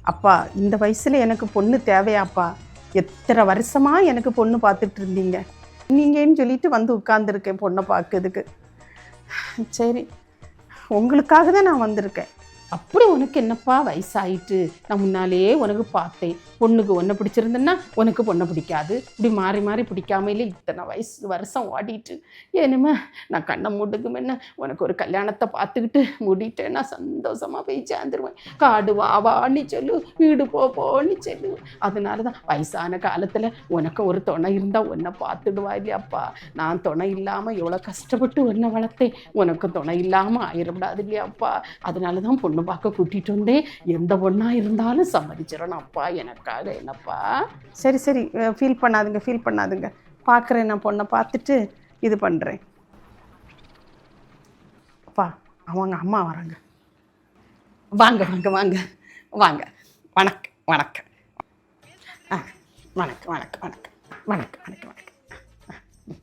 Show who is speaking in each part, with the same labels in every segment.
Speaker 1: அப்பா இந்த வயசில் எனக்கு பொண்ணு தேவையாப்பா? எத்தனை வருஷமாக எனக்கு பொண்ணு பார்த்துட்டு இருந்தீங்க, நீங்கன்னு சொல்லிட்டு வந்து உட்காந்துருக்கேன் பொண்ணை பார்க்கறதுக்கு. சரி, உங்களுக்காக தான் நான் வந்திருக்கேன். அப்படி உனக்கு என்னப்பா வயசாயிட்டு? நான் முன்னாலேயே உனக்கு பார்த்தேன். பொண்ணுக்கு ஒன்றை பிடிச்சிருந்தேன்னா உனக்கு பொண்ணை பிடிக்காது, இப்படி மாறி மாறி பிடிக்காமையிலே இத்தனை வருஷம் ஓடிட்டு ஏனுமே நான் கண்ணை மூட்டுக்குமென்ன உனக்கு ஒரு கல்யாணத்தை பார்த்துக்கிட்டு மூடிட்டேன்னா சந்தோஷமாக போய் சேர்ந்துருவேன். காடு வாவான்னு சொல்லு, வீடு போன்னு சொல்லு. அதனால தான் வயசான காலத்தில் உனக்கு ஒரு துணை இருந்தால் உன்னை பார்த்துடுவா இல்லையாப்பா? நான் துணை இல்லாமல் எவ்வளோ கஷ்டப்பட்டு உன்னை வளர்த்தேன், உனக்கு துணை இல்லாமல் ஆயிடக்கூடாது இல்லையாப்பா? அதனால தான் பொண்ணு பார்க்க கூட்டிகிட்டு வந்தேன். எந்த பொண்ணாக இருந்தாலும் சம்மதிச்சிடணும் அப்பா எனக்காக. என்னப்பா? சரி சரி, ஃபீல் பண்ணாதுங்க. பார்க்குறேன், நான் பொண்ணை பார்த்துட்டு இது பண்ணுறேன். அப்பா அவங்க அம்மா வராங்க. வாங்க வாங்க வாங்க வாங்க. வணக்கம் வணக்கம். வணக்கம் வணக்கம் வணக்கம் வணக்கம் வணக்கம் வணக்கம்.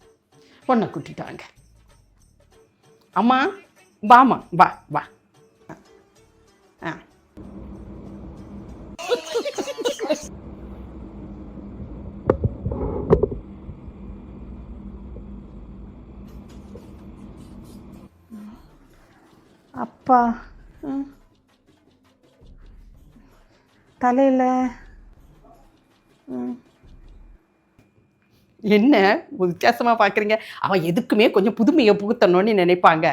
Speaker 1: பொண்ணை கூட்டிட்டு வாங்க. அம்மா வாமா, வா வா. அப்பா தலையில் என்ன வித்தியாசமாக பார்க்குறீங்க? அவன் எதுக்குமே கொஞ்சம் புதுமையை புகுத்தணும்னு நினைப்பாங்க.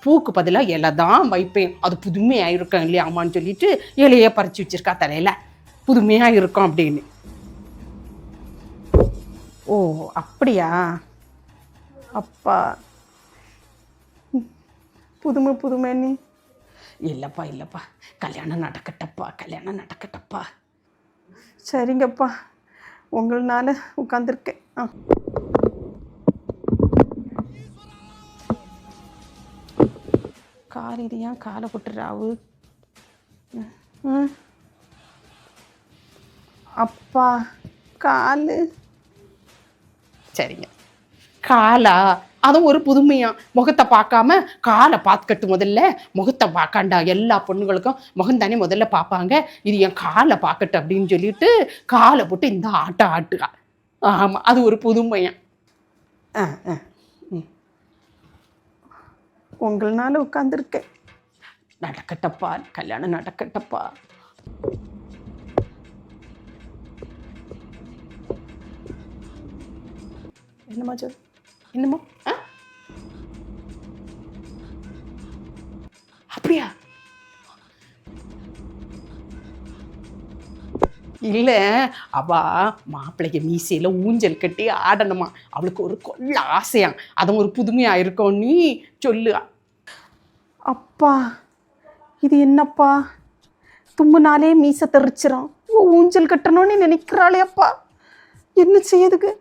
Speaker 1: பூக்கு பதிலாக இலை தான் வைப்பேன், அது புதுமையாக இருக்கும் இல்லையா அம்மான்னு சொல்லிட்டு இலையே பறித்து வச்சிருக்கா தலையில், புதுமையாக இருக்கும் அப்படின்னு. ஓ அப்படியா? அப்பா புதுமைன்னு இல்லைப்பா, கல்யாணம் நடக்கட்டப்பா. சரிங்கப்பா, உங்களால உட்காந்துருக்கேன். காரியா காலை போட்டுறாவு. அப்பா காலு. சரிங்க, காலா? அதுவும் ஒரு புதுமையா? முகத்தை பார்க்காம காலை பார்த்துக்கட்டு, முதல்ல முகத்தை பார்க்காண்டா. எல்லா பொண்ணுங்களுக்கும் முகம் தானே முதல்ல பார்ப்பாங்க, இது என் காலை பார்க்கட்டு அப்படின்னு சொல்லிட்டு காலை போட்டு இந்த ஆட்டம் ஆட்டுக்கா. ஆமாம், அது ஒரு புதுமையா. உங்களால உட்காந்துருக்கேன். நடக்கட்டப்பா, கல்யாணம் நடக்கட்டப்பா. என்னம்மா சொல், என்னமோ? அப்படியா? இல்லை, அவ மாப்பிள்ளைக்கு மீசையில் ஊஞ்சல் கட்டி ஆடணுமா, அவளுக்கு ஒரு கொள்ள ஆசையாம். அதுவும் ஒரு புதுமையாக இருக்கும், நீ சொல்லு. அப்பா இது என்னப்பா, தும்புனாலே மீசை தெரிச்சிடும், ஊஞ்சல் கட்டணும்னு நினைக்கிறாளே அப்பா, என்ன செய்யுதுக்கு?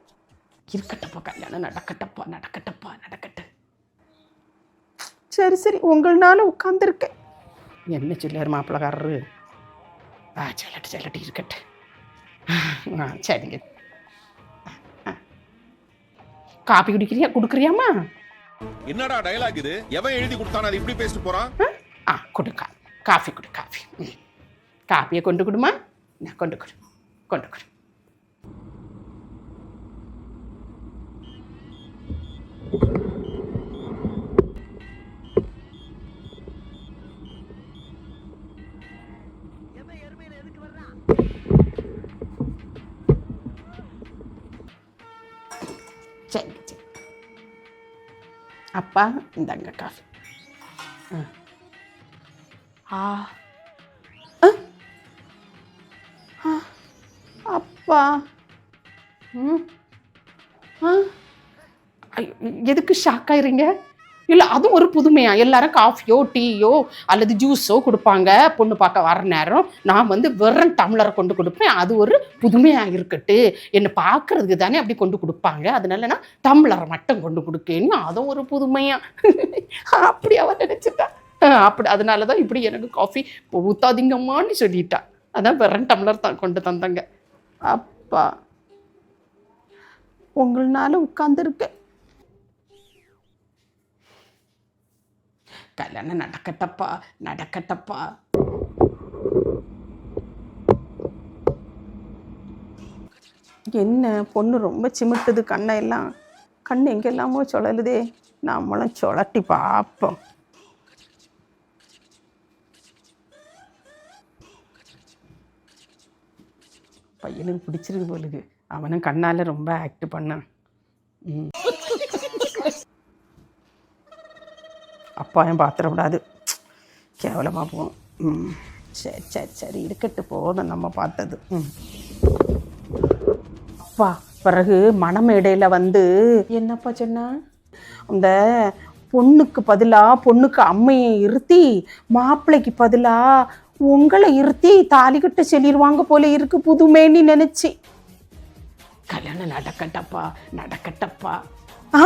Speaker 1: இருக்கட்டப்பா, கல்யாணம் நடக்கட்டு. சரி, உங்களால உட்காந்துருக்கேன். என்ன சொல்லார் மாப்பிள்ளக்காரரு? செல்லட்டு இருக்கட்டு. சரிங்க. காப்பி குடுக்குறியாமா?
Speaker 2: என்னடா டயலாக் இது? எவன் எழுதி கொடுத்தானே அது இப்படி பேசிட்டு போறான்?
Speaker 1: கொடு, காஃபி கொடு. காப்பியை கொண்டு கொடுமா. நான் கொண்டு கொடு. சரி, அப்பா இந்தாங்க காஃபி. அப்பா எதுக்கு ஷாக் ஆயிடுறீங்க? இல்லை, அதுவும் ஒரு புதுமையா? எல்லாரும் காஃபியோ டீயோ அல்லது ஜூஸோ கொடுப்பாங்க பொண்ணு பார்க்க வர நேரம். நான் வெறும் டம்ளரை கொண்டு கொடுப்பேன். அது ஒரு புதுமையாக இருக்கட்டு, என்னை பார்க்கறதுக்கு தானே அப்படி கொண்டு கொடுப்பாங்க, அதனால நான் டம்ளரை மட்டும் கொண்டு கொடுக்கேன்னு. அதுவும் ஒரு புதுமையா? அப்படி அவன் நினச்சிட்டா. அப்படி அதனால தான் இப்படி எனக்கு காஃபி ஊத்தாதீங்கம்மான்னு சொல்லிட்டா. அதான் வெறும் டம்ளர் தான் கொண்டு தந்தாங்க. அப்பா உங்களால உட்கார்ந்துருக்கு. கல்யாணம் நடக்கட்டப்பா. என்ன பொண்ணு ரொம்ப சிமிட்டுது கண்ணை எல்லாம். கண் எங்கெல்லாமோ சுழலுதே. நம்மளும் சுழட்டி பார்ப்போம். பையனுக்கு பிடிச்சிருக்கு போலுக்கு. அவனும் கண்ணால் ரொம்ப ஆக்ட் பண்ணான். அப்பாயும் பார்த்துடக்கூடாது, கேவலமாக போகும். சரி சரி சரி இருக்கட்டு, போதும் நம்ம பார்த்தது. அப்பா பிறகு மணமேடையில் வந்து என்னப்பா சொன்னா, அந்த பொண்ணுக்கு பதிலாக பொண்ணுக்கு அம்மையை இருத்தி மாப்பிள்ளைக்கு பதிலாக உங்களை இருத்தி தாலி கட்ட சொல்லிடுவாங்க போல இருக்கு புதுமேனி நினச்சி. கல்யாணம் நடக்கட்டப்பா நடக்கட்டப்பா. ஆ